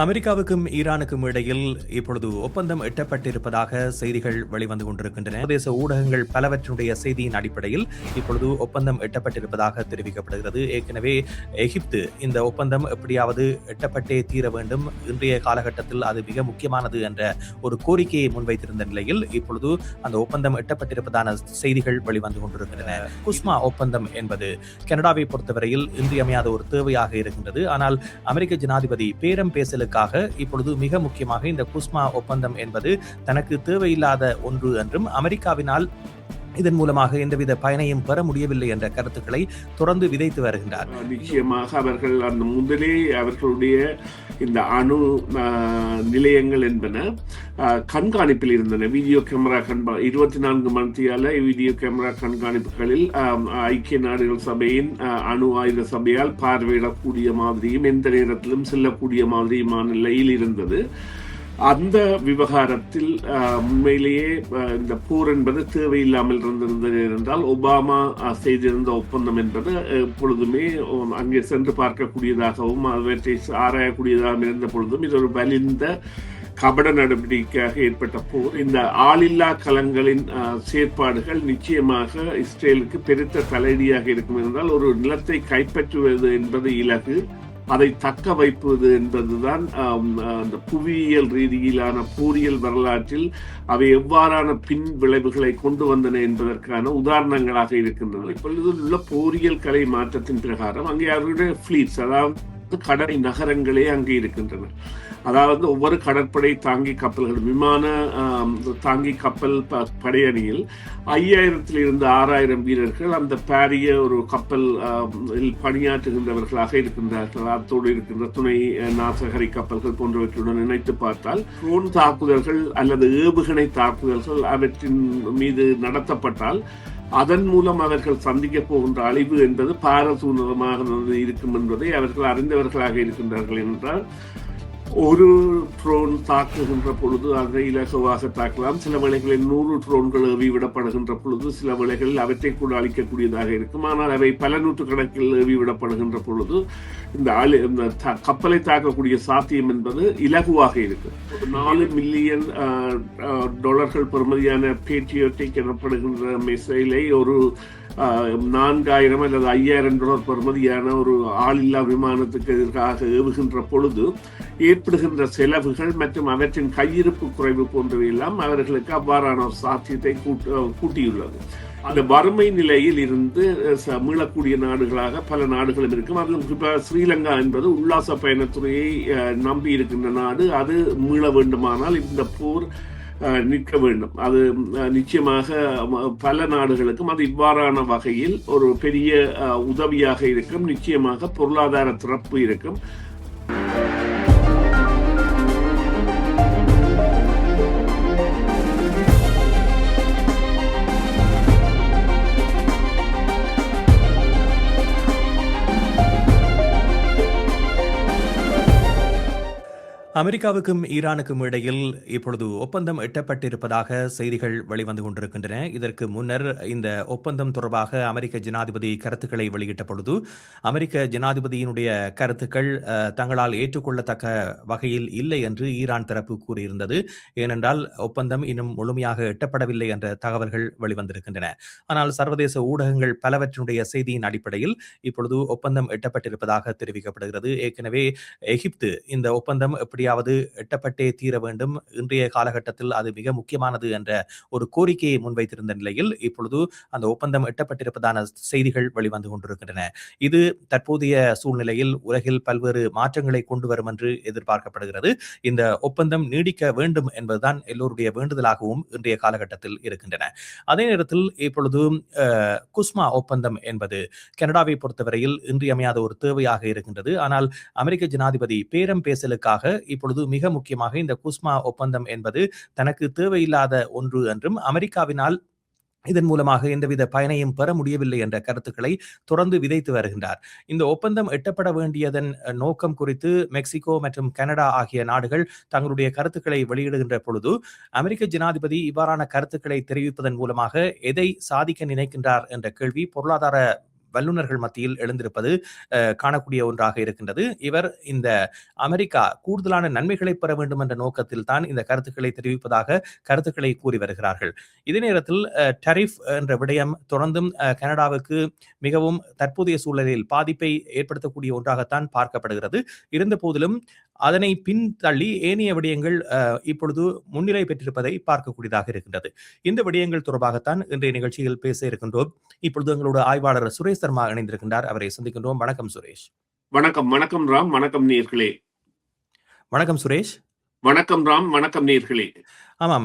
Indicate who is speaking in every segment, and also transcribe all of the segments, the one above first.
Speaker 1: அமெரிக்காவுக்கும் ஈரானுக்கும் இடையில் இப்பொழுது ஒப்பந்தம் எட்டப்பட்டிருப்பதாக செய்திகள் வெளிவந்து கொண்டிருக்கின்றன. சர்வதேச ஊடகங்கள் பலவற்றினுடைய செய்தியின் அடிப்படையில் இப்பொழுது ஒப்பந்தம் எட்டப்பட்டிருப்பதாக தெரிவிக்கப்படுகிறது. ஏற்கனவே எகிப்து இந்த ஒப்பந்தம் எப்படியாவது எட்டப்பட்டே தீர வேண்டும், இன்றைய காலகட்டத்தில் அது மிக முக்கியமானது என்ற ஒரு கோரிக்கையை முன்வைத்திருந்த நிலையில் இப்பொழுது அந்த ஒப்பந்தம் எட்டப்பட்டிருப்பதான செய்திகள் வெளிவந்து கொண்டிருக்கின்றன. குஸ்மா ஒப்பந்தம் என்பது கனடாவை பொறுத்தவரையில் இன்றியமையாத ஒரு தேவையாக இருக்கின்றது. ஆனால் அமெரிக்க ஜனாதிபதி பேரம் பேசலுக்காக இப்பொழுது மிக முக்கியமாக இந்த குஸ்மா ஒப்பந்தம் என்பது தனக்கு தேவையில்லாத ஒன்று என்றும் அமெரிக்காவினால் இதன் மூலமாக எந்தவித பயனையும் பெற முடியவில்லை என்ற கருத்துக்களை தொடர்ந்து விதைத்து வருகின்றார்.
Speaker 2: நிச்சயமாக அவர்கள் அந்த முதலே அவர்களுடைய இந்த அணு நிலையங்கள் என்பன கண்காணிப்பில் இருந்தன. வீடியோ கேமரா 24 மணித்தியால வீடியோ கேமரா கண்காணிப்புகளில் ஐக்கிய நாடுகள் சபையின் அணு ஆயுத சபையால் பார்வையிடக்கூடிய மாதிரியும் எந்த நேரத்திலும் செல்லக்கூடிய மாதிரியுமான நிலையில் இருந்தது. அந்த விவகாரத்தில் உண்மையிலேயே இந்த போர் என்பது தேவையில்லாமல் இருந்திருந்தது என்றால் ஒபாமா செய்திருந்த ஒப்பந்தம் என்பது எப்பொழுதுமே அங்கே சென்று பார்க்கக்கூடியதாகவும் அவற்றை ஆராயக்கூடியதாகவும் இருந்த பொழுதும் இது ஒரு வலிந்த கபட நடவடிக்கையாக ஏற்பட்ட போர். இந்த ஆளில்லா களங்களின் செயற்பாடுகள் நிச்சயமாக இஸ்ரேலுக்கு பெருத்த தலையடியாக இருக்கும் என்றால் ஒரு நிலத்தை கைப்பற்றுவது என்பது இலகு, அதை தக்க வைப்பது என்பதுதான் அந்த புவியியல் ரீதியிலான போரியல் வரலாற்றில் அவை எவ்வாறான பின் விளைவுகளை கொண்டு வந்தன என்பதற்கான உதாரணங்களாக இருக்கின்றன. இப்பொழுது உள்ள போரியல் கலை மாற்றத்தின் பிரகாரம் அங்கே அவருடைய ஃபிளீட்ஸ், அதாவது கடல் நகரங்களே அங்கே இருக்கின்றன. அதாவது ஒவ்வொரு கடற்படை தாங்கி கப்பல்கள், விமான தாங்கி கப்பல் படையணியில் 5000 இருந்து 6000 வீரர்கள் அந்த பாரிய ஒரு கப்பல் பணியாற்றுகின்றவர்களாக இருக்கின்றார்கள். அத்தோடு இருக்கின்ற துணை நாசகரி கப்பல்கள் போன்றவற்றுடன் நினைத்து பார்த்தால் ட்ரோன் தாக்குதல்கள் அல்லது ஏவுகணை தாக்குதல்கள் அவற்றின் மீது நடத்தப்பட்டால் அதன் மூலம் அவர்கள் சந்திக்க போகின்ற அழிவு என்பது பாரதூரமாக இருக்கும் என்பதை அவர்கள் அறிந்தவர்களாக இருக்கின்றார்கள். என்றால் ஒரு ட்ரோன் தாக்குகின்ற பொழுது அதை இலகுவாக தாக்கலாம். சில வேளைகளில் 100 ட்ரோன்கள் ஏவிவிடப்படுகின்ற பொழுது சில வேளைகளில் அவற்றை கூட அழிக்கக்கூடியதாக இருக்கும். ஆனால் அவை பல நூற்றுக்கணக்கில் ஏவிவிடப்படுகின்ற பொழுது இந்த கப்பலை தாக்கக்கூடிய சாத்தியம் என்பது இலகுவாக இருக்கும். $4 மில்லியன் பெறுமதியான பேட்ரியோட்டிக் எனப்படுகின்ற மிசைலை ஒரு 4000 அல்லது $5000 பெறுமதியான ஒரு ஆளில்லா விமானத்துக்கு எதிராக ஏவுகின்ற பொழுது ஏற்படுகின்ற செலவுகள் மற்றும் அவற்றின் கையிருப்பு குறைவு போன்றவையெல்லாம் அவர்களுக்கு அவ்வாறான ஒரு சாத்தியத்தை கூட்டியுள்ளது. அந்த வறுமை நிலையில் இருந்து மீளக்கூடிய நாடுகளாக பல நாடுகளும் இருக்கும். அதிலும் குறிப்பாக ஸ்ரீலங்கா என்பது உல்லாச பயணத்துறையை நம்பி இருக்கின்ற நாடு. அது மீள வேண்டுமானால் இந்த போர் நிற்க வேண்டும். அது நிச்சயமாக பல நாடுகளுக்கும் அது இவ்வாறான வகையில் ஒரு பெரிய உதவியாக இருக்கும். நிச்சயமாக பொருளாதார திறப்பு இருக்கும்.
Speaker 1: அமெரிக்காவுக்கும் ஈரானுக்கும் இடையில் இப்பொழுது ஒப்பந்தம் எட்டப்பட்டிருப்பதாக செய்திகள் வெளிவந்து கொண்டிருக்கின்றன. இதற்கு முன்னர் இந்த ஒப்பந்தம் தொடர்பாக அமெரிக்க ஜனாதிபதி கருத்துக்களை வெளியிட்ட பொழுது அமெரிக்க ஜனாதிபதியினுடைய கருத்துக்கள் தங்களால் ஏற்றுக்கொள்ளத்தக்க வகையில் இல்லை என்று ஈரான் தரப்பு கூறியிருந்தது. ஏனென்றால் ஒப்பந்தம் இன்னும் முழுமையாக எட்டப்படவில்லை என்ற தகவல்கள் வெளிவந்திருக்கின்றன. ஆனால் சர்வதேச ஊடகங்கள் பலவற்றினுடைய செய்தியின் அடிப்படையில் இப்பொழுது ஒப்பந்தம் எட்டப்பட்டிருப்பதாக தெரிவிக்கப்படுகிறது. ஏற்கனவே எகிப்து இந்த ஒப்பந்தம் எப்படி எட்டப்பட்டே தீர வேண்டும், இன்றைய காலகட்டத்தில் அது மிக முக்கியமானது என்ற ஒரு கோரிக்கையை முன்வைத்திருந்த நிலையில் இப்பொழுது அந்த ஒப்பந்தம் எட்டப்பட்டிருப்பதான செய்திகள் வெளிவந்து கொண்டிருக்கின்றன. இது தற்போதைய சூழ்நிலையில் உலகில் பல்வேறு மாற்றங்களை கொண்டு வரும் என்று எதிர்பார்க்கப்படுகிறது. இந்த ஒப்பந்தம் நீடிக்க வேண்டும் என்பதுதான் எல்லோருடைய வேண்டுதலாகவும் இன்றைய காலகட்டத்தில் இருக்கின்றன. அதே நேரத்தில் இப்பொழுது குஸ்மா ஒப்பந்தம் என்பது கனடாவை பொறுத்தவரையில் இன்றியமையாத ஒரு தேவையாக இருக்கின்றது. ஆனால் அமெரிக்க ஜனாதிபதி பேரம் பேசலுக்காக இப்பொழுது மிக முக்கியமாக இந்த குஸ்மா ஒப்பந்தம் என்பது தனக்கு தேவையில்லாத ஒன்று என்றும் அமெரிக்காவினால் இதன் மூலமாக எந்தவித பயனையும் பெற முடியவில்லை என்ற கருத்துக்களை தொடர்ந்து விதைத்து வருகின்றார். இந்த ஒப்பந்தம் எட்டப்பட வேண்டியதன் நோக்கம் குறித்து மெக்சிகோ மற்றும் கனடா ஆகிய நாடுகள் தங்களுடைய கருத்துக்களை வெளியிடுகின்ற பொழுது அமெரிக்க ஜனாதிபதி இவ்வாறான கருத்துக்களை தெரிவிப்பதன் மூலமாக எதை சாதிக்க நினைக்கின்றார் என்ற கேள்வி பொருளாதார வல்லுநர்கள் மத்தியில் எழுந்திருப்பது காணக்கூடிய ஒன்றாக இருக்கின்றது. இவர் இந்த அமெரிக்கா கூடுதலான நன்மைகளை பெற வேண்டும் என்ற நோக்கத்தில் தான் இந்த கருத்துக்களை தெரிவிப்பதாக கருத்துக்களை கூறி வருகிறார்கள். இதே நேரத்தில் டரிஃப் என்ற விடயம் தொடர்ந்தும் கனடாவுக்கு மிகவும் தற்போதைய சூழலில் பாதிப்பை ஏற்படுத்தக்கூடிய ஒன்றாகத்தான் பார்க்கப்படுகிறது. இருந்த போதிலும் அதனை பின்தள்ளி ஏனைய விடயங்கள் இப்பொழுது முன்னிலை பெற்றிருப்பதை பார்க்கக்கூடியதாக இருக்கின்றது. இந்த விடயங்கள் தொடர்பாகத்தான் இன்றைய நிகழ்ச்சியில் பேச இருக்கின்றோம். இப்பொழுது எங்களோட ஆய்வாளர் சுரேஷ் சர்மா இணைந்திருக்கின்றார். அவரை சந்திக்கின்றோம். வணக்கம் சுரேஷ்.
Speaker 2: வணக்கம். வணக்கம் ராம். வணக்கம் நேயர்களே.
Speaker 1: வணக்கம் சுரேஷ்.
Speaker 2: வணக்கம் ராம். வணக்கம் நேயர்களே.
Speaker 1: ஆமாம்,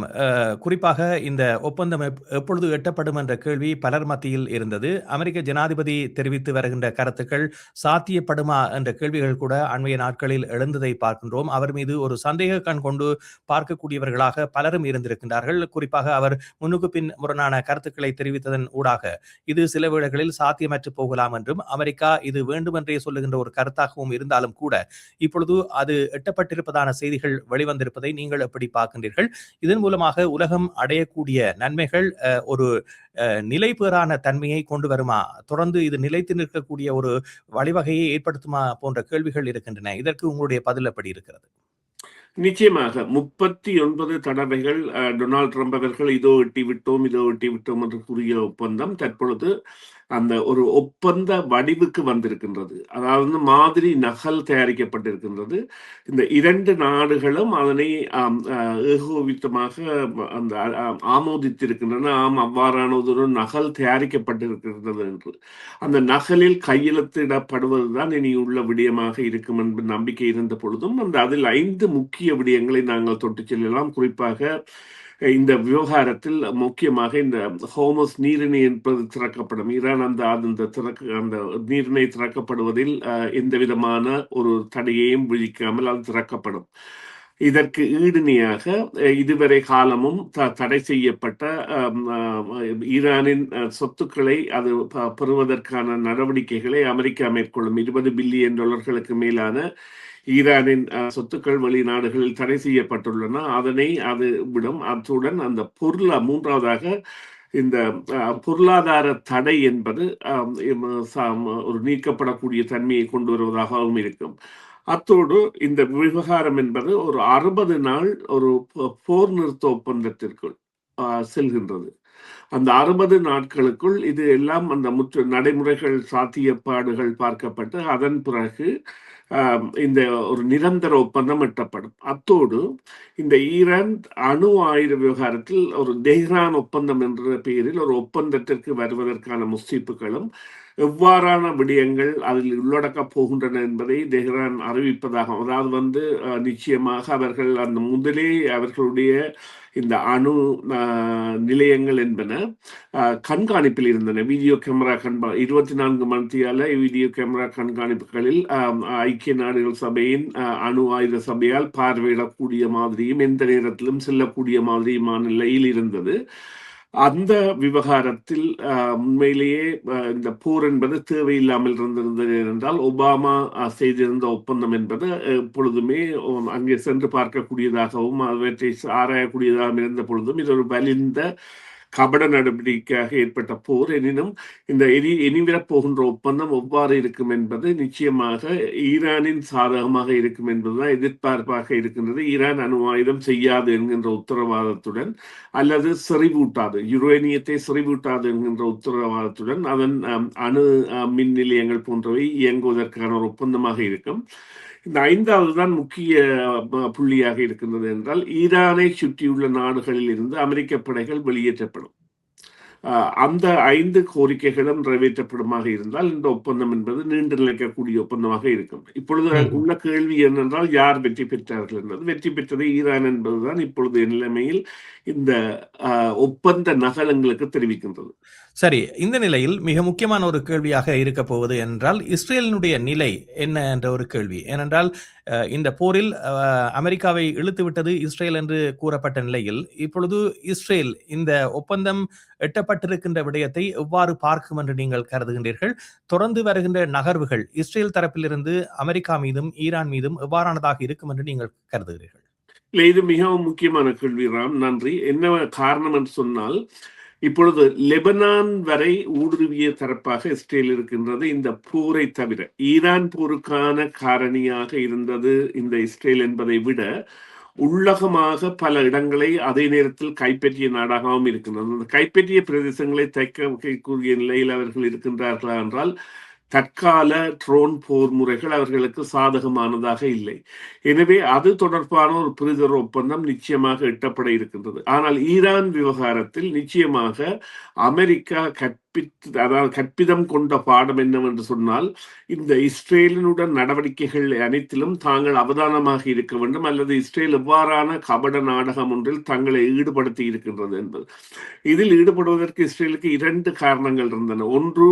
Speaker 1: குறிப்பாக இந்த ஒப்பந்தம் எப்பொழுது எட்டப்படும் என்ற கேள்வி பலர் மத்தியில் இருந்தது. அமெரிக்க ஜனாதிபதி தெரிவித்து வருகின்ற கருத்துக்கள் சாத்தியப்படுமா என்ற கேள்விகள் கூட அண்மைய நாட்களில் எழுந்ததை பார்க்கின்றோம். அவர் மீது ஒரு சந்தேக கண் கொண்டு பார்க்கக்கூடியவர்களாக பலரும் இருந்திருக்கின்றார்கள். குறிப்பாக அவர் முன்னுக்கு பின் முரணான கருத்துக்களை தெரிவித்ததன் ஊடாக இது சில வேளைகளில் சாத்தியமற்று போகலாம் என்றும், அமெரிக்கா இது வேண்டுமென்றே சொல்லுகின்ற ஒரு கருத்தாகவும் இருந்தாலும் கூட இப்பொழுது அது எட்டப்பட்டிருப்பதான செய்திகள் வெளிவந்திருப்பதை நீங்கள் எப்படி பார்க்கின்றீர்கள்? இதன் மூலமாக உலகம் அடையக்கூடிய நன்மைகள் ஒரு நிலைபெறான தன்மையை கொண்டு வருமா, தொடர்ந்து இது நிலைத்து நிற்கக்கூடிய ஒரு வழிவகையை ஏற்படுத்துமா போன்ற கேள்விகள் இருக்கின்றன. இதற்கு உங்களுடைய பதில் எப்படி இருக்கிறது?
Speaker 2: நிச்சயமாக 39 தடவைகள் டொனால்ட் ட்ரம்ப் அவர்கள் இதோ எட்டி விட்டோம் என்று கூறிய ஒப்பந்தம் தற்பொழுது அந்த ஒரு ஒப்பந்த வடிவுக்கு வந்திருக்கின்றது. அதாவது மாதிரி நகல் தயாரிக்கப்பட்டிருக்கின்றது. இந்த 2 நாடுகளும் அதனை ஏகோபித்தமாக அந்த ஆமோதித்திருக்கின்றன. அவ்வாறான ஒரு நகல் தயாரிக்கப்பட்டிருக்கின்றது என்று. அந்த நகலில் கையெழுத்திடப்படுவதுதான் இனி உள்ள விடயமாக இருக்கும் என்ற நம்பிக்கை இருந்த பொழுதும் அதில் 5 முக்கிய விடயங்களை நாங்கள் தொட்டு செல்லலாம். குறிப்பாக இந்த விவகாரத்தில் முக்கியமாக இந்த ஹோமஸ் நீரிணை என்பது திறக்கப்படும். ஈரான் அந்த நீரிணை திறக்கப்படுவதில் எந்த விதமான ஒரு தடையையும் விதிக்காமல் அது திறக்கப்படும். இதற்கு ஈடுணையாக இதுவரை காலமும் தடை செய்யப்பட்ட ஈரானின் சொத்துக்களை அது பெறுவதற்கான நடவடிக்கைகளை அமெரிக்கா மேற்கொள்ளும். $20 பில்லியன் மேலான ஈரானின் சொத்துக்கள் வெளிநாடுகளில் தடை செய்யப்பட்டுள்ளன. அதனை அது விடும். அத்துடன் அந்த மூன்றாவதாக இந்த பொருளாதார தடை என்பது ஒரு நீக்கப்படக்கூடிய தன்மையை கொண்டு வருவதாகவும் இருக்கும். அத்தோடு இந்த விவகாரம் என்பது ஒரு 60 நாள் ஒரு போர் நிறுத்த ஒப்பந்தத்திற்குள் செல்கின்றது. அந்த 60 நாட்களுக்குள் இது எல்லாம் அந்த நடைமுறைகள் சாத்தியப்பாடுகள் பார்க்கப்பட்டு அதன் பிறகு இந்த ஒரு நிரந்தர ஒப்பந்தம் எட்டப்படும். அத்தோடு இந்த ஈரான் அணு ஆயுத விவகாரத்தில் ஒரு தெஹ்ரான் ஒப்பந்தம் என்ற பெயரில் ஒரு ஒப்பந்தத்திற்கு வருவதற்கான முஸ்தீப்புகளும் எவ்வாறான விடயங்கள் அதில் உள்ளடக்கப் போகின்றன என்பதை தெஹ்ரான் அறிவிப்பதாகும். அதாவது நிச்சயமாக அவர்கள் அந்த முதலே அவர்களுடைய இந்த அணு நிலையங்கள் என்பன கண்காணிப்பில் இருந்தன. வீடியோ கேமரா 24 மணித்தியால வீடியோ கேமரா கண்காணிப்புகளில் ஐக்கிய நாடுகள் சபையின் அணு ஆயுத சபையால் பார்வையிடக்கூடிய மாதிரியும் எந்த நேரத்திலும் செல்லக்கூடிய மாதிரியுமான நிலையில் இருந்தது. அந்த விவகாரத்தில் உண்மையிலேயே இந்த போர் என்பது தேவையில்லாமல் இருந்திருந்தது என்றால் ஒபாமா செய்திருந்த ஒப்பந்தம் என்பது எப்பொழுதுமே அங்கே சென்று பார்க்கக்கூடியதாகவும் அவற்றை ஆராயக்கூடியதாகவும் இருந்த பொழுதும் இது ஒரு வலிந்த கபட நடவடிக்கையாக ஏற்பட்ட போர். எனினும் இந்த இனிவரப் போகின்ற ஒப்பந்தம் எவ்வாறு இருக்கும் என்பது நிச்சயமாக ஈரானின் சாதகமாக இருக்கும் என்பதுதான் எதிர்பார்ப்பாக இருக்கின்றது. ஈரான் அணு ஆயுதம் செய்யாது என்கின்ற உத்தரவாதத்துடன் அல்லது செறிவூட்டாது, யுரேனியத்தை செறிவூட்டாது என்கின்ற உத்தரவாதத்துடன் அதன் அணு மின் நிலையங்கள் போன்றவை இயங்குவதற்கான ஒரு ஒப்பந்தமாக இருக்கும். இந்த 5வது தான் முக்கிய புள்ளியாக இருக்கின்றது என்றால் ஈரானை சுற்றியுள்ள நாடுகளில் இருந்து அமெரிக்க படைகள் வெளியேற்றப்படும். அந்த 5 கோரிக்கைகளும் நிறைவேற்றப்படுமாக இருந்தால் இந்த ஒப்பந்தம் என்பது நீண்டு நிலைக்கக்கூடிய ஒப்பந்தமாக இருக்கும். இப்பொழுது உள்ள கேள்வி என்னென்றால் யார் வெற்றி பெற்றார்கள் என்பது. வெற்றி பெற்றது ஈரான் என்பதுதான் இப்பொழுது நிலைமையில் இந்த ஒப்பந்த நகலங்களுக்கு தெரிவிக்கின்றது.
Speaker 1: சரி, இந்த நிலையில் மிக முக்கியமான ஒரு கேள்வியாக இருக்க போவது என்றால் இஸ்ரேலினுடைய நிலை என்ன என்ற ஒரு கேள்வி. ஏனென்றால் இந்த போரில் அமெரிக்காவை இழுத்துவிட்டது இஸ்ரேல் என்று கூறப்பட்ட நிலையில் இப்பொழுது இஸ்ரேல் இந்த ஒப்பந்தம் எட்டப்பட்டிருக்கின்ற விடயத்தை எவ்வாறு பார்க்கும் என்று நீங்கள் கருதுகின்றீர்கள்? தொடர்ந்து வருகின்ற நகர்வுகள் இஸ்ரேல் தரப்பிலிருந்து அமெரிக்கா மீதும் ஈரான் மீதும் எவ்வாறானதாக இருக்கும் என்று நீங்கள் கருதுகிறீர்கள்?
Speaker 2: இல்லை, இது மிகவும் முக்கியமான கேள்வி ராம். நன்றி. என்ன காரணம் என்று சொன்னால் இப்பொழுது லெபனான் வரை ஊடுருவிய தரப்பாக இஸ்ரேல் இருக்கின்றது. இந்த போரை தவிர ஈரான் போருக்கான காரணியாக இருந்தது இந்த இஸ்ரேல் என்பதை விட உள்ளகமாக பல இடங்களை அதே நேரத்தில் கைப்பற்றிய நாடாகவும் இருக்கின்றது. அந்த கைப்பற்றிய பிரதேசங்களை தைக்கக்கூடிய நிலையில் அவர்கள் இருக்கின்றார்களா என்றால் தற்கால ட்ரோன் போர் முறைகள் அவர்களுக்கு சாதகமானதாக இல்லை. எனவே அது தொடர்பான ஒரு புரிதல் ஒப்பந்தம் நிச்சயமாக எட்டப்பட இருக்கின்றது. ஆனால் ஈரான் விவகாரத்தில் நிச்சயமாக அமெரிக்கா கற்பிதம் கொண்ட பாடம் என்னவென்று சொன்னால், இந்த இஸ்ரேலினுடன் நடவடிக்கைகள் அனைத்திலும் தாங்கள் அவதானமாக இருக்க வேண்டும், அல்லது இஸ்ரேல் எவ்வாறான கபட நாடகம் ஒன்றில் தங்களை ஈடுபடுத்தி இருக்கின்றது என்பது. இதில் ஈடுபடுவதற்கு இஸ்ரேலுக்கு 2 காரணங்கள் இருந்தன. ஒன்று,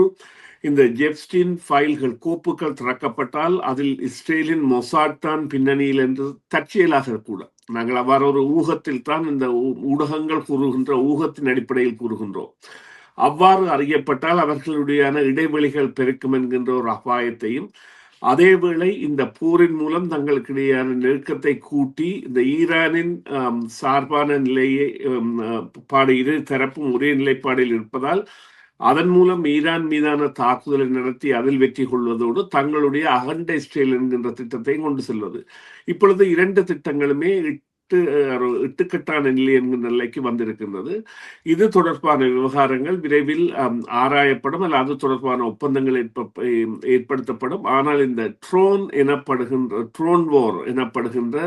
Speaker 2: இந்த ஜெப்ஸ்டின் ஃபைல்கள் கோப்புகள் திறக்கப்பட்டால் அதில் இஸ்ரேலின் மொசாட் தான் பின்னணியில் என்று தற்செயலாக கூட நாங்கள் அவ்வாறு ஒரு ஊகத்தில் தான் இந்த ஊடகங்கள் கூறுகின்ற ஊகத்தின் அடிப்படையில் கூறுகின்றோம். அவ்வாறு அறியப்பட்டால் அவர்களுடைய இடைவெளிகள் பெருக்கும் என்கின்ற ஒரு அபாயத்தையும், அதேவேளை இந்த போரின் மூலம் தங்களுக்கு இடையான நெருக்கத்தை கூட்டி இந்த ஈரானின் சார்பான நிலையை இரு தரப்பும் ஒரே நிலைப்பாடில் இருப்பதால் அதன் மூலம் ஈரான் மீதான தாக்குதலை நடத்தி அதில் வெற்றி கொள்வதோடு தங்களுடைய அகண்ட இஸ்ரேல் என்கின்ற திட்டத்தையும் கொண்டு செல்வது. இப்பொழுது 2 திட்டங்களுமே இட்டுக்கட்டான நிலை என்கிற நிலைக்கு வந்திருக்கின்றது. இது தொடர்பான விவகாரங்கள் விரைவில் ஆராயப்படும், அல்ல அது தொடர்பான ஒப்பந்தங்கள் ஏற்படுத்தப்படும். ஆனால் இந்த ட்ரோன் வார் எனப்படுகின்ற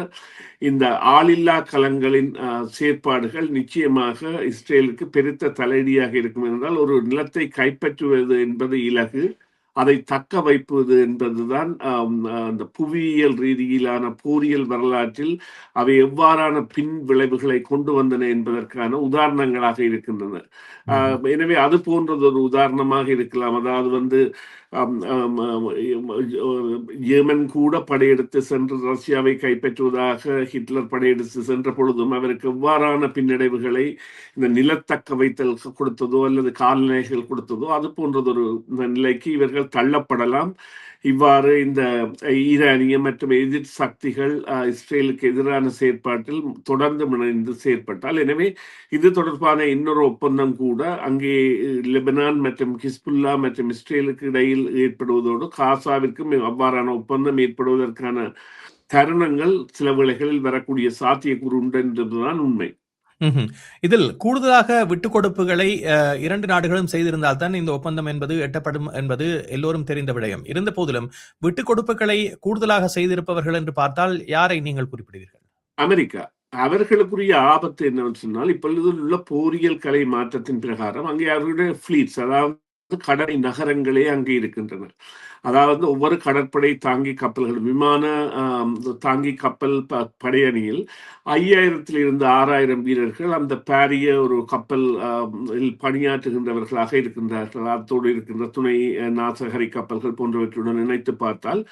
Speaker 2: இந்த ஆளில்லா களங்களின் செயற்பாடுகள் நிச்சயமாக இஸ்ரேலுக்கு பெருத்த தலையடியாக இருக்கும். என்றால் ஒரு நிலத்தை கைப்பற்றுவது என்பது இலகு, அதை தக்க வைப்பது என்பதுதான் அந்த புவியியல் ரீதியிலான போரியல் வரலாற்றில் அவை எவ்வாறான பின் விளைவுகளை கொண்டு வந்தன என்பதற்கான உதாரணங்களாக இருக்கின்றன. எனவே அது போன்றது ஒரு உதாரணமாக இருக்கலாம். அதாவது ஏமன் கூட படையெடுத்து சென்று ரஷ்யாவை கைப்பற்றுவதாக ஹிட்லர் படையெடுத்து சென்ற பொழுதும் அவருக்கு எவ்வாறான பின்னடைவுகளை இந்த நிலத்தக்க வைத்தல் கொடுத்ததோ அல்லது கால்நடைகள் கொடுத்ததோ அது போன்றதொரு நிலைக்கு இவர்கள் தள்ளப்படலாம். இவ்வாறு இந்த ஈரானிய மற்றும் எதிர் சக்திகள் இஸ்ரேலுக்கு எதிரான செயற்பாட்டில் தொடர்ந்து இணைந்து செயற்பட்டால், எனவே இது தொடர்பான இன்னொரு ஒப்பந்தம் கூட அங்கே லெபனான் மற்றும் ஹிஸ்புல்லா மற்றும் இஸ்ரேலுக்கு இடையில் ஏற்படுவதோடு காசாவிற்கும் அவ்வாறான ஒப்பந்தம் ஏற்படுவதற்கான தருணங்கள் சில வேளைகளில் வரக்கூடிய சாத்தியக்கூறு உண்டு என்பதுதான் உண்மை.
Speaker 1: இதில் கூடுதலாக விட்டுக் கொடுப்புகளை 2 நாடுகளும் செய்திருந்தால் தான் இந்த ஒப்பந்தம் என்பது எட்டப்படும் என்பது எல்லோரும் தெரிந்த விடயம். இருந்த போதிலும் விட்டுக் கொடுப்புகளை கூடுதலாக செய்திருப்பவர்கள் என்று பார்த்தால் யாரை நீங்கள் குறிப்பிடுவீர்கள்?
Speaker 2: அமெரிக்கா. அவர்களுக்குரிய ஆபத்து என்னவென்று சொன்னால், இப்பொழுது உள்ள போரியல் கலை மாற்றத்தின் பிரகாரம் அங்கே அவர்களுடைய ஃபிளீட்ஸ், அதாவது கடை நகரங்களே அங்கே இருக்கின்றன. அதாவது ஒவ்வொரு கடற்படை தாங்கி கப்பல்கள், விமான தாங்கி கப்பல் படையணியில் 5000 6000 வீரர்கள் அந்த பாரிய ஒரு கப்பல் பணியாற்றுகின்றவர்களாக இருக்கின்றார்கள். அத்தோடு இருக்கின்ற துணை நாசகரி கப்பல்கள் போன்றவற்றுடன் இணைத்து பார்த்தால்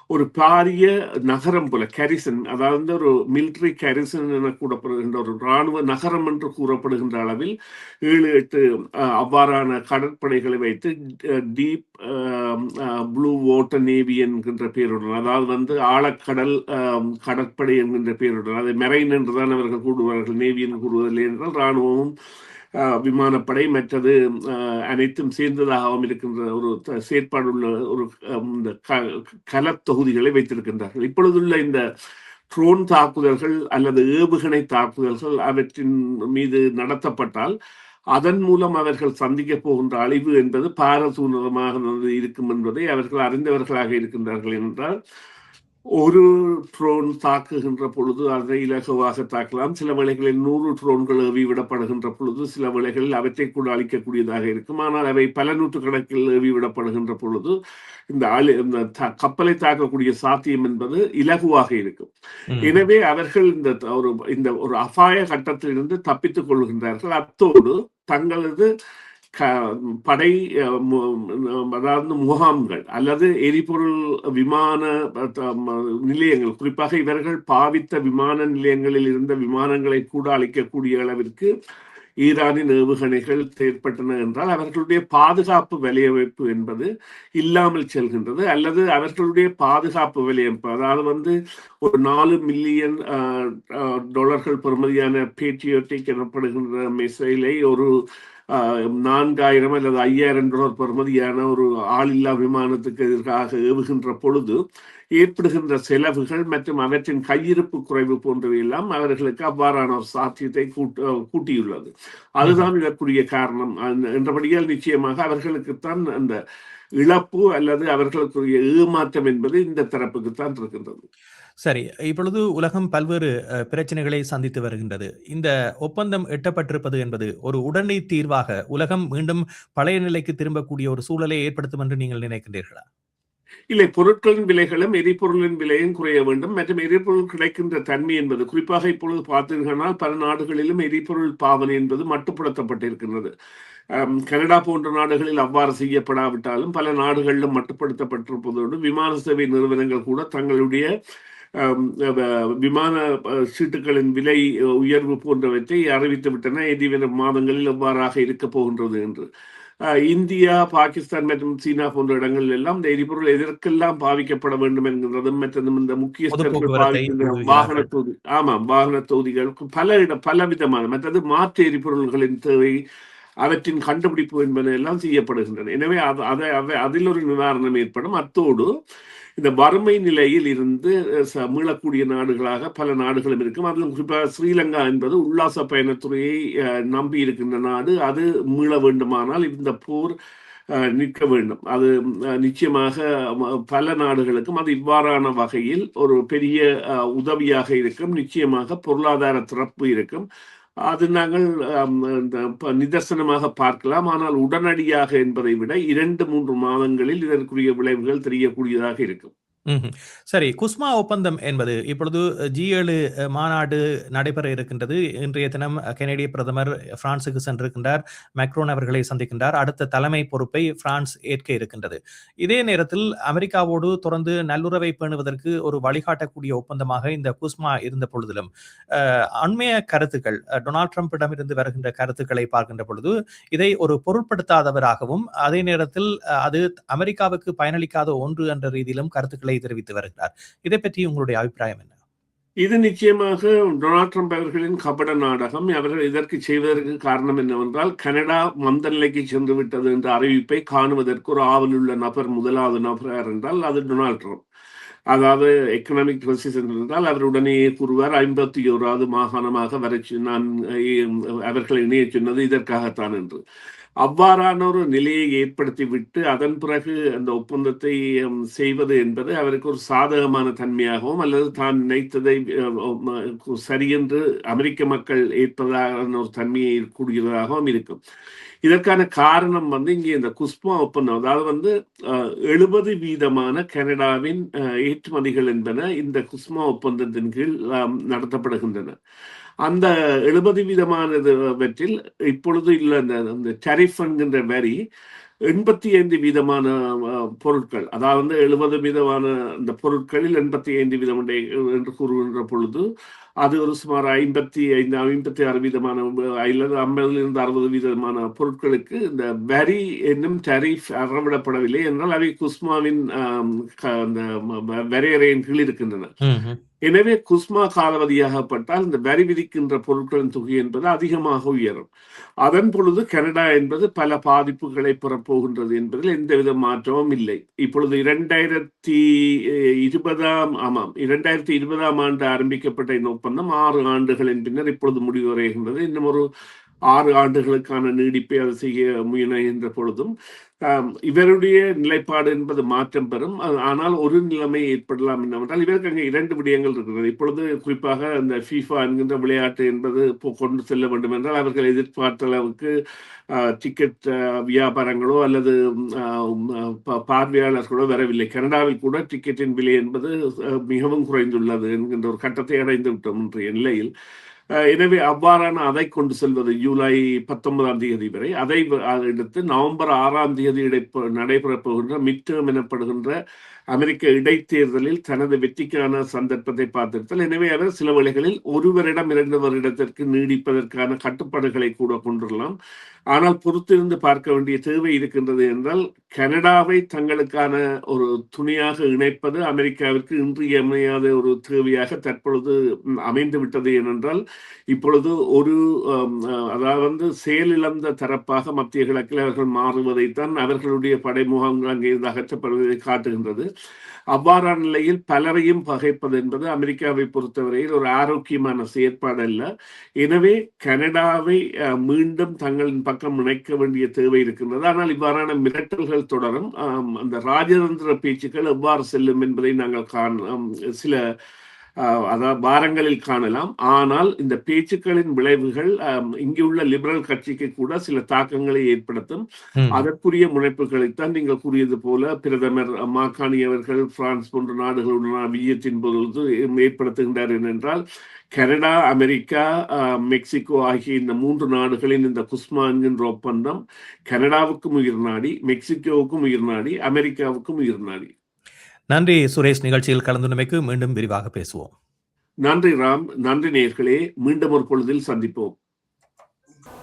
Speaker 2: ஒரு பாரிய நகரம் போல கரிசன், அதாவது ஒரு மிலிட்டரி கரிசன் என கூறப்படுகின்ற ஒரு இராணுவ நகரம் என்று கூறப்படுகின்ற அளவில் 7-8 அவ்வாறான கடற்படைகளை வைத்து டீப் ப்ளூ வாட்டர் நேவி என்கின்ற பெயருடன், அதாவது ஆழக்கடல் கடற்படை என்கின்ற பெயருடன், அதை மெரைன் என்றுதான் அவர்கள் கூடுவார்கள், நேவி என்று கூறுவதில்லை என்றால் இராணுவமும் விமானப்படை மற்றது அனைத்தும் சேர்ந்ததாகவும் இருக்கின்ற ஒரு செயற்பாடுள்ள ஒரு இந்த கலத்தொகுதிகளை வைத்திருக்கின்றார்கள். இப்பொழுதுள்ள இந்த ட்ரோன் தாக்குதல்கள் அல்லது ஏவுகணை தாக்குதல்கள் அவற்றின் மீது நடத்தப்பட்டால் அதன் மூலம் அவர்கள் சந்திக்க போகின்ற அழிவு என்பது பாரதூரமாக இருக்கும் என்பதை அவர்கள் அறிந்தவர்களாக இருக்கின்றார்கள். என்றால் ஒரு ட்ரோன் தாக்குகின்ற பொழுது அதை இலகுவாக தாக்கலாம். சில வேளைகளில் 100 ட்ரோன்கள் ஏவி விடப்படுகின்ற பொழுது சில வேளைகளில் அவற்றை கூட அழிக்கக்கூடியதாக இருக்கும். ஆனால் அவை பல நூற்றுக்கணக்கில் ஏவி விடப்படுகின்ற பொழுது இந்த கப்பலை தாக்கக்கூடிய சாத்தியம் என்பது இலகுவாக இருக்கும். எனவே அவர்கள் இந்த ஒரு அபாய கட்டத்திலிருந்து தப்பித்துக் கொள்கின்றார்கள். அத்தோடு தங்களது படை, அதாவது முகாம்கள் அல்லது எரிபொருள் விமான நிலையங்கள், குறிப்பாக இவர்கள் பாவித்த விமான நிலையங்களில் இருந்த விமானங்களை கூட அளிக்கக்கூடிய அளவிற்கு ஈரானின் ஏவுகணைகள் செயற்பட்டன என்றால் அவர்களுடைய பாதுகாப்பு வலையமைப்பு என்பது இல்லாமல் செல்கின்றது. அல்லது அவர்களுடைய பாதுகாப்பு வலையமைப்பு, அதாவது ஒரு $4 மில்லியன் பெறுமதியான பேட்ரியோட்டிக் எனப்படுகின்ற மிசைலை ஒரு $4,000 அல்லது $5,000 பெறுமதியான ஒரு ஆளில்லா விமானத்துக்கு எதிராக ஏவுகின்ற பொழுது ஏற்படுகின்ற செலவுகள் மற்றும் அவற்றின் கையிருப்பு குறைவு போன்றவையெல்லாம் அவர்களுக்கு அவ்வாறான ஒரு சாத்தியத்தை கூட்டியுள்ளது. அதுதான் இதற்குரிய காரணம் என்றபடியால் நிச்சயமாக அவர்களுக்குத்தான் அந்த இழப்பு அல்லது அவர்களுக்குரிய ஏமாற்றம் என்பது இந்த தரப்புக்குத்தான் இருக்கின்றது.
Speaker 1: சரி, இப்பொழுது உலகம் பல்வேறு பிரச்சனைகளை சந்தித்து வருகின்றது. இந்த ஒப்பந்தம் எட்டப்பட்டிருப்பது என்பது ஒரு உடனடி தீர்வாக உலகம் மீண்டும் பழைய நிலைக்கு திரும்பக்கூடிய ஒரு சூழலை ஏற்படுத்தும் என்று நீங்கள் நினைக்கின்றீர்களா?
Speaker 2: இல்லை, பொருட்களின் விலைகளும் எரிபொருளின் விலையும் குறைய வேண்டும் மற்றும் எரிபொருள் கிடைக்கின்ற தன்மை என்பது குறிப்பாக இப்பொழுது பார்த்தீர்களால் பல நாடுகளிலும் எரிபொருள் பாவனை என்பது மட்டுப்படுத்தப்பட்டிருக்கின்றது. கனடா போன்ற நாடுகளில் அவ்வாறு செய்யப்படாவிட்டாலும் பல நாடுகளிலும் மட்டுப்படுத்தப்பட்டிருப்பதோடு விமான சேவை நிறுவனங்கள் கூட தங்களுடைய விமான சீட்டுகளின் விலை உயர்வு போன்றவற்றை அறிவித்து விட்டன. எதிர்வரும் மாதங்களில் எவ்வாறாக இருக்க போகின்றது என்று. இந்தியா, பாகிஸ்தான் மற்றும் சீனா போன்ற இடங்களில் எல்லாம் இந்த எரிபொருள் எதற்கெல்லாம் பாவிக்கப்பட வேண்டும் என்கிறதும் மற்றும் இந்த முக்கியஸ்தர்கள் பாவிக்கின்ற வாகன தொகுதி வாகன தொகுதிகள் பல விதமான மற்றது மாற்று எரிபொருள்களின் தேவை அவற்றின் கண்டுபிடிப்பு என்பது எல்லாம் செய்யப்படுகின்றன. எனவே அதில் ஒரு நிவாரணம் ஏற்படும். அத்தோடு இந்த வறுமை நிலையில் இருந்து மீளக்கூடிய நாடுகளாக பல நாடுகளும் இருக்கும். அதிலும் குறிப்பாக ஸ்ரீலங்கா என்பது உல்லாச பயணத்துறையை நம்பி இருக்கின்ற நாடு. அது மீள வேண்டுமானால் இந்த போர் நிற்க வேண்டும். அது நிச்சயமாக பல நாடுகளுக்கும் அது இவ்வாறான வகையில் ஒரு பெரிய உதவியாக இருக்கும். நிச்சயமாக பொருளாதார திறப்பு இருக்கும். அது நாங்கள் நிதர்சனமாக பார்க்கலாம். ஆனால் உடனடியாக என்பதை விட 2-3 மாதங்களில் இதற்குரிய விளைவுகள் தெரியக்கூடியதாக இருக்கும்.
Speaker 1: சரி, குஸ்மா ஒப்பந்தம் என்பது இப்பொழுது G7 மாநாடு நடைபெற இருக்கின்றது. இன்றைய தினம் கனேடிய பிரதமர் பிரான்சுக்கு சென்றிருக்கின்றார். மேக்ரோன் அவர்களை சந்திக்கின்றார். அடுத்த தலைமை பொறுப்பை பிரான்ஸ் ஏற்க இருக்கின்றது. இதே நேரத்தில் அமெரிக்காவோடு தொடர்ந்து நல்லுறவை பேணுவதற்கு ஒரு வழிகாட்டக்கூடிய ஒப்பந்தமாக இந்த குஸ்மா இருந்த பொழுதிலும் அண்மைய கருத்துக்கள் டொனால்ட் ட்ரம்பிடமிருந்து வருகின்ற கருத்துக்களை பார்க்கின்ற பொழுது இதை ஒரு பொருட்படுத்தாதவராகவும் அதே நேரத்தில் அது அமெரிக்காவுக்கு பயனளிக்காத ஒன்று என்ற ரீதியிலும் கருத்துக்களை தெரிவித்து வருகிறார். இதை பற்றி உங்களுடைய அபிப்பிராயம் என்ன?
Speaker 2: இது நிச்சயமாக டொனால்ட் ட்ரம்ப் அவர்களின் கபட நாடகம். அவர்கள் இதற்கு செய்வதற்கு காரணம் என்னவென்றால் கனடா மந்த நிலைக்கு சென்று விட்டது என்ற அறிவிப்பை காணுவதற்கு ஒரு ஆவலுள்ள நபர், முதலாவது நபர் யார் என்றால் அது டொனால்ட் ட்ரம்ப். அதாவது எக்கனாமிக் ரெசிஷன் என்றால் அவர் உடனே கூறுவார் 51வது மாகாணமாக நான் அவர்களை இணைய சொன்னது இதற்காகத்தான் என்று. அவ்வாறான ஒரு நிலையை ஏற்படுத்திவிட்டு அதன் பிறகு அந்த ஒப்பந்தத்தை செய்வது என்பது அவருக்கு ஒரு சாதகமான தன்மையாகவும் அல்லது தான் நினைத்ததை சரியென்று அமெரிக்க மக்கள் ஏற்பதான ஒரு தன்மையை கூடியதாகவும் இருக்கும். இதற்கான காரணம் இங்கே இந்த குஸ்மா ஒப்பந்தம், அதாவது 70% கனடாவின் ஏற்றுமதிகள் என்பன இந்த குஸ்மா ஒப்பந்தத்தின் கீழ் நடத்தப்படுகின்றன. அந்த 70%வற்றில் இப்பொழுது இல்லை அந்த டரிஃப் என்கின்ற வரி 85% பொருட்கள், அதாவது 70% அந்த பொருட்களில் 85% என்று கூறுகின்ற பொழுது அது ஒரு சுமார் 55-56% அல்லது 50-60% பொருட்களுக்கு இந்த வரி என்னும் டரிஃப் அறவிடப்படவில்லை என்றால் அவை குஸ்மாவின் அந்த வரையறையின் கீழ் இருக்கின்றன. எனவே குஸ்மா காலாவதியாகப்பட்டால் இந்த வரி விதிக்கின்ற பொருட்களின் தொகை என்பது அதிகமாக உயரும். அதன் பொழுது கனடா என்பது பல பாதிப்புகளை பெறப்போகின்றது என்பதில் எந்தவித மாற்றமும் இல்லை. இப்பொழுது 2020 ஆண்டு ஆரம்பிக்கப்பட்ட இந்த ஒப்பந்தம் 6 ஆண்டுகளின் பின்னர் இப்பொழுது முடிவடைகின்றது. இன்னும் ஒரு 6 ஆண்டுகளுக்கான நீடிப்பை அதை செய்ய முயலுகின்ற பொழுதும் இவருடைய நிலைப்பாடு என்பது மாற்றம் பெறும். ஆனால் ஒரு நிலைமை ஏற்படலாம் என்னவென்றால் இவருக்கு அங்கே 2 விடயங்கள் இருக்கிறது. இப்பொழுது குறிப்பாக அந்த FIFA என்கின்ற விளையாட்டு என்பது கொண்டு செல்ல வேண்டும் என்றால் அவர்கள் எதிர்பார்த்த அளவுக்கு டிக்கெட் வியாபாரங்களோ அல்லது பார்வையாளர்களோ வரவில்லை. கனடாவில் கூட டிக்கெட்டின் விலை என்பது மிகவும் குறைந்துள்ளது என்கின்ற ஒரு கட்டத்தை அடைந்து விட்டோம் இன்றைய நிலையில். எனவே அவ்வாறான அதை கொண்டு செல்வது ஜூலை 19 வரை, அதை அடுத்து நவம்பர் 6 நடைபெறப் போகின்ற மிட் டேர்ம் எனப்படுகின்ற அமெரிக்க இடைத்தேர்தலில் தனது வெற்றிக்கான சந்தர்ப்பத்தை பார்த்திருத்தல். எனவே அவர் சில வேளைகளில் 1 வருடம் 2 வருடத்திற்கு நீடிப்பதற்கான கட்டுப்பாடுகளை கூட கொண்டுள்ளலாம். ஆனால் பொறுத்திருந்து பார்க்க வேண்டிய தேவை இருக்கின்றது என்றால், கனடாவை தங்களுக்கான ஒரு துணையாக இணைப்பது அமெரிக்காவிற்கு இன்றியமையாத ஒரு தேவையாக தற்பொழுது அமைந்து விட்டது. ஏனென்றால் இப்பொழுது ஒரு அதாவது செயலிழந்த தரப்பாக மத்திய கிழக்கில் அவர்கள் மாறுவதைத்தான் அவர்களுடைய படை முகாம்கள் அங்கிருந்து அகற்றப்படுவதை காட்டுகின்றது. அவ்வாறான நிலையில் பலரையும் பகைப்பது என்பது அமெரிக்காவை பொறுத்தவரையில் ஒரு ஆரோக்கியமான செயற்பாடு அல்ல. எனவே கனடாவை மீண்டும் தங்களின் பக்கம் இணைக்க வேண்டிய தேவை இருக்கின்றது. ஆனால் இவ்வாறான மிரட்டல்கள் தொடரும். அந்த ராஜதந்திர பேச்சுக்கள் எவ்வாறு செல்லும் என்பதை நாங்கள் சில அதாவது வாரங்களில் காணலாம். ஆனால் இந்த பேச்சுக்களின் விளைவுகள் இங்குள்ள லிபரல் கட்சிக்கு கூட சில தாக்கங்களை ஏற்படுத்தும். அதற்குரிய முனைப்புகளைத்தான் நீங்கள் கூறியது போல பிரதமர் மாகாணி அவர்கள் பிரான்ஸ் போன்ற நாடுகளுடன் விஜயத்தின் பொழுது ஏற்படுத்துகின்றார் என்றால், கனடா, அமெரிக்கா, மெக்சிகோ ஆகிய இந்த 3 நாடுகளின் இந்த குஸ்மா என்கின்ற ஒப்பந்தம் கனடாவுக்கும் உயிர் நாடி, மெக்சிகோவுக்கும் உயிர் நாடி, அமெரிக்காவுக்கும் உயிர் நாடி.
Speaker 1: நன்றி சுரேஷ். நிகழ்ச்சியில் கலந்துரைமைக்கு மீண்டும் விரிவாக பேசுவோம்.
Speaker 2: நன்றி ராம். நன்றி நேயர்களே. மீண்டும் ஒரு பொழுதில் சந்திப்போம்.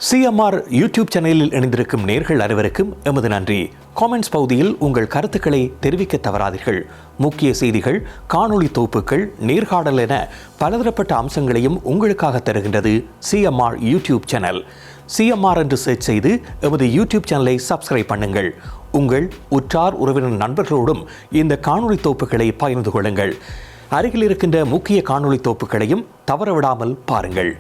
Speaker 1: சிஎம்ஆர் யூடியூப் சேனலில் இணைந்திருக்கும் நேயர்கள் அனைவருக்கும் எமது நன்றி. காமெண்ட்ஸ் பகுதியில் உங்கள் கருத்துக்களை தெரிவிக்க தவறாதீர்கள். முக்கிய செய்திகள், காணொளி தொகுப்புகள், நேர்காணல் என பலதரப்பட்ட அம்சங்களையும் உங்களுக்காக தருகின்றது சிஎம்ஆர் யூடியூப் சேனல். சிஎம்ஆர் என்று சர்ச் செய்து எமது யூடியூப் சேனலை சப்ஸ்கிரைப் பண்ணுங்கள். உங்கள் உற்றார் உறவினர் நண்பர்களோடும் இந்த காணொளி தொகுப்புகளை பகிர்ந்து கொள்ளுங்கள். அருகில் இருக்கின்ற முக்கிய காணொளி தொகுப்புகளையும் தவறவிடாமல் பாருங்கள்.